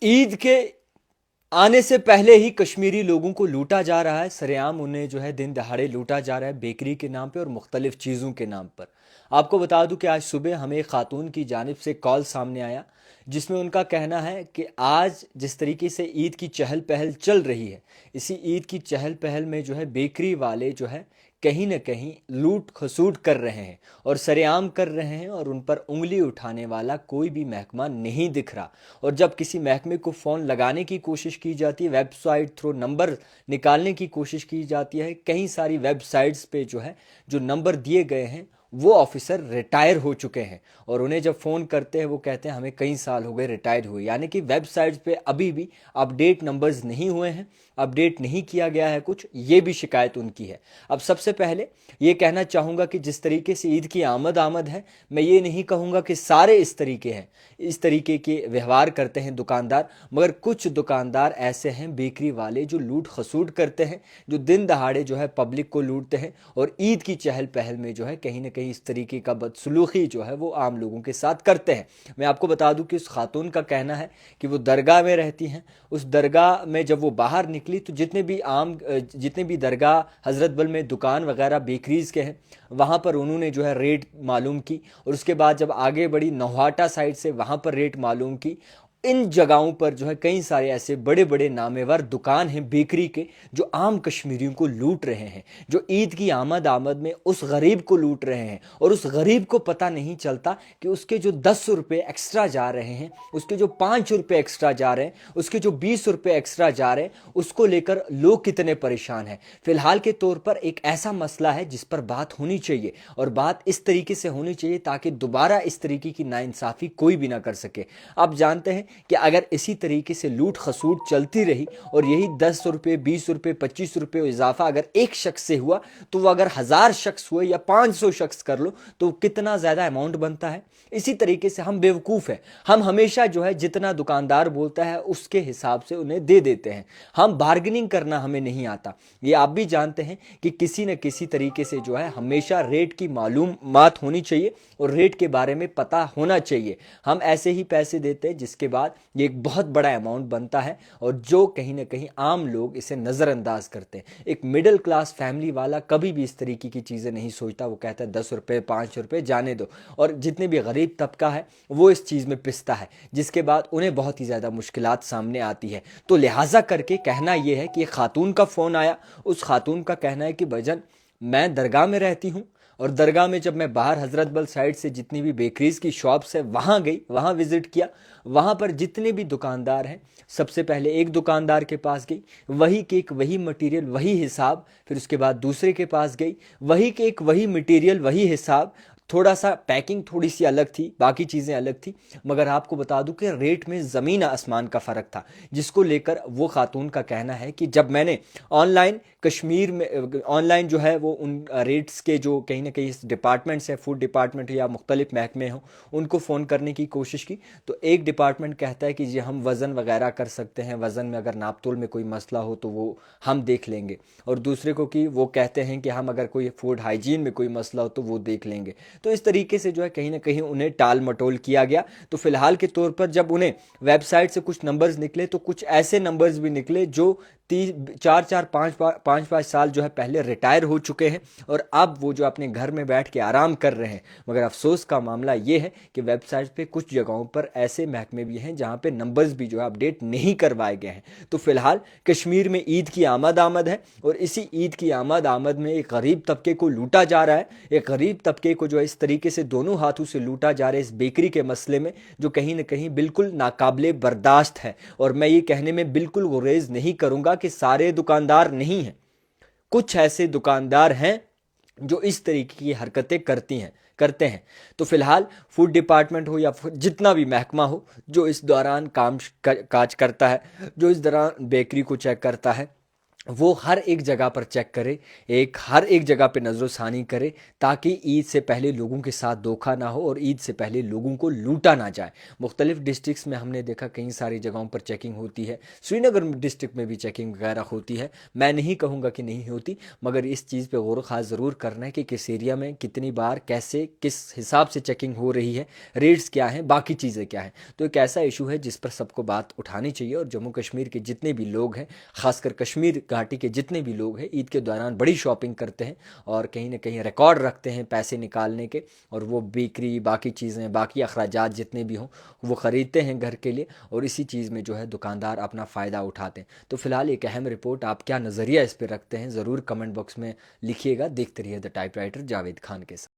ईद के आने से पहले ही कश्मीरी लोगों को लूटा जा रहा है। सरेआम उन्हें जो है दिन दहाड़े लूटा जा रहा है बेकरी के नाम पे और मुख्तलिफ चीज़ों के नाम पर। आपको बता दूं कि आज सुबह हमें एक खातून की जानिब से कॉल सामने आया, जिसमें उनका कहना है कि आज जिस तरीके से ईद की चहल पहल चल रही है, इसी ईद की चहल पहल में जो है बेकरी वाले जो है कहीं ना कहीं लूट खसूट कर रहे हैं और सरेआम कर रहे हैं, और उन पर उंगली उठाने वाला कोई भी महकमा नहीं दिख रहा। और जब किसी महकमे को फ़ोन लगाने की कोशिश की जाती है, वेबसाइट थ्रू नंबर निकालने की कोशिश की जाती है, कई सारी वेबसाइट्स पे जो है जो नंबर दिए गए हैं वो ऑफिसर रिटायर हो चुके हैं, और उन्हें जब फ़ोन करते हैं वो कहते हैं हमें कई साल हो गए रिटायर हुए। यानी कि वेबसाइट्स पे अभी भी अपडेट नंबर्स नहीं हुए हैं, अपडेट नहीं किया गया है कुछ, ये भी शिकायत उनकी है। अब सबसे पहले ये कहना चाहूँगा कि जिस तरीके से ईद की आमद आमद है, मैं ये नहीं कहूँगा कि सारे इस तरीके हैं, इस तरीके के व्यवहार करते हैं दुकानदार, मगर कुछ दुकानदार ऐसे हैं बेकरी वाले जो लूट खसूट करते हैं, जो दिन दहाड़े जो है पब्लिक को लूटते हैं, और ईद की चहल पहल में जो है कहीं ना कहीं इस तरीके का बदसलूकी जो है वो आम लोगों के साथ करते हैं। मैं आपको बता दूं कि उस खातून का कहना है कि वो दरगाह में रहती हैं। उस दरगाह में जब वो बाहर निकली तो जितने भी दरगाह हज़रत बल में दुकान वगैरह बेकरीज़ के हैं, वहाँ पर उन्होंने जो है रेट मालूम की, और उसके बाद जब आगे बढ़ी नौहाटा साइड से, वहाँ पर रेट मालूम की। इन जगहों पर जो है कई सारे ऐसे बड़े बड़े नामेवर दुकान हैं बेकरी के, जो आम कश्मीरियों को लूट रहे हैं, जो ईद की आमद आमद में उस गरीब को लूट रहे हैं, और उस गरीब को पता नहीं चलता कि उसके जो 10 रुपये एक्स्ट्रा जा रहे हैं, उसके जो 5 रुपये एक्स्ट्रा जा रहे हैं, उसके जो 20 रुपये एक्स्ट्रा जा रहे हैं, उसको लेकर लोग कितने परेशान हैं। फिलहाल के तौर पर एक ऐसा मसला है जिस पर बात होनी चाहिए, और बात इस तरीके से होनी चाहिए ताकि दोबारा इस तरीके की नाइंसाफ़ी कोई भी ना कर सके। आप जानते हैं कि अगर इसी तरीके से लूट खसूट चलती रही और यही 10 रुपये 20 रुपये 25 रुपये इजाफा अगर एक शख्स से हुआ, तो वो अगर 1000 शख्स हुए या 500 शख्स कर लो तो कितना ज़्यादा अमाउंट बनता है। इसी तरीके से हम बेवकूफ़ हैं, हम हमेशा जो है जितना दुकानदार बोलता है उसके हिसाब से उन्हें दे देते हैं, हम बार्गेनिंग करना हमें नहीं आता। ये आप भी जानते हैं कि किसी न किसी तरीके से जो है हमेशा रेट की मालूमात होनी चाहिए और रेट के बारे में पता होना चाहिए। हम ऐसे ही पैसे देते हैं जिसके बाद ये एक बहुत बड़ा अमाउंट बनता है, और जो कहीं ना कहीं आम लोग इसे नज़रअंदाज करते हैं। एक मिडिल क्लास फैमिली वाला कभी भी इस तरीके की चीज़ें नहीं सोचता, वो कहता है 10 रुपये 5 रुपये जाने दो, और जितने भी गरीब तबका है वो इस चीज़ में पिसता है, जिसके बाद उन्हें बहुत ही ज़्यादा मुश्किलात सामने आती है। तो लिहाजा करके कहना यह है कि एक खातून का फ़ोन आया, उस खातून का कहना है कि भजन मैं दरगाह में रहती हूँ, और दरगाह में जब मैं बाहर हज़रत बल साइड से जितनी भी बेकरीज़ की शॉप्स है वहाँ गई, वहाँ विज़िट किया, वहाँ पर जितने भी दुकानदार हैं, सबसे पहले एक दुकानदार के पास गई, वही केक वही मटेरियल वही हिसाब, फिर उसके बाद दूसरे के पास गई, वही केक वही मटेरियल वही हिसाब, थोड़ा सा पैकिंग थोड़ी सी अलग थी, बाकी चीज़ें अलग थी, मगर आपको बता दूं कि रेट में ज़मीन आसमान का फ़र्क था, जिसको लेकर वो खातून का कहना है कि जब मैंने ऑनलाइन कश्मीर में ऑनलाइन जो है वो उन रेट्स के जो कहीं ना कहीं डिपार्टमेंट्स हैं, फूड डिपार्टमेंट या मुख्तलिफ महकमे हों, उनको फ़ोन करने की कोशिश की, तो एक डिपार्टमेंट कहता है कि जी हम वज़न वगैरह कर सकते हैं, वज़न में अगर नाप तोल में कोई मसला हो तो वो हम देख लेंगे, और दूसरे को कि वो कहते हैं कि हम अगर कोई फूड हाइजीन में कोई मसला हो तो वो देख लेंगे। तो इस तरीके से जो है कहीं ना कहीं उन्हें टाल मटोल किया गया। तो फिलहाल के तौर पर जब उन्हें वेबसाइट से कुछ नंबर्स निकले, तो कुछ ऐसे नंबर्स भी निकले जो 4 4 5 5 साल जो है पहले रिटायर हो चुके हैं, और अब वो जो अपने घर में बैठ के आराम कर रहे हैं। मगर अफसोस का मामला ये है कि वेबसाइट पे कुछ जगहों पर ऐसे महकमे भी हैं जहाँ पे नंबर्स भी जो है अपडेट नहीं करवाए गए हैं। तो फिलहाल कश्मीर में ईद की आमद आमद है, और इसी ईद की आमद आमद में एक गरीब तबके को लूटा जा रहा है। एक गरीब तबके को जो है इस तरीके से दोनों हाथों से लूटा जा रहा है इस बेकरी के मसले में, जो कहीं ना कहीं बिल्कुल नाकाबिले बर्दाश्त है। और मैं ये कहने में बिल्कुल गुरेज नहीं करूँगा कि सारे दुकानदार नहीं हैं, कुछ ऐसे दुकानदार हैं जो इस तरीके की हरकतें करते हैं। तो फिलहाल फूड डिपार्टमेंट हो या जितना भी महकमा हो जो इस दौरान काम काज करता है, जो इस दौरान बेकरी को चेक करता है, वो हर एक जगह पर चेक करे, हर एक जगह पे नज़र षानी करे, ताकि ईद से पहले लोगों के साथ धोखा ना हो और ईद से पहले लोगों को लूटा ना जाए। मुख्तलिफ डिस्ट्रिक्ट्स में हमने देखा कई सारी जगहों पर चेकिंग होती है, श्रीनगर डिस्ट्रिक्ट में भी चेकिंग वगैरह होती है। मैं नहीं कहूँगा कि नहीं होती, मगर इस चीज़ पे गौर ख़ास ज़रूर करना है कि किस एरिया में कितनी बार कैसे किस हिसाब से चेकिंग हो रही है, रेट्स क्या हैं, बाकी चीज़ें क्या हैं। तो एक ऐसा इशू है जिस पर सबको बात उठानी चाहिए, और जम्मू कश्मीर के जितने भी लोग हैं, खासकर कश्मीर घाटी के जितने भी लोग हैं, ईद के दौरान बड़ी शॉपिंग करते हैं और कहीं ना कहीं रिकॉर्ड रखते हैं पैसे निकालने के, और वो बेकरी बाकी चीज़ें बाकी अखराजात जितने भी हों वो ख़रीदते हैं घर के लिए, और इसी चीज़ में जो है दुकानदार अपना फ़ायदा उठाते हैं। तो फ़िलहाल एक अहम रिपोर्ट, आप क्या नज़रिया इस पर रखते हैं ज़रूर कमेंट बॉक्स में लिखिएगा। देखते रहिए द टाइपराइटर जावेद खान के साथ।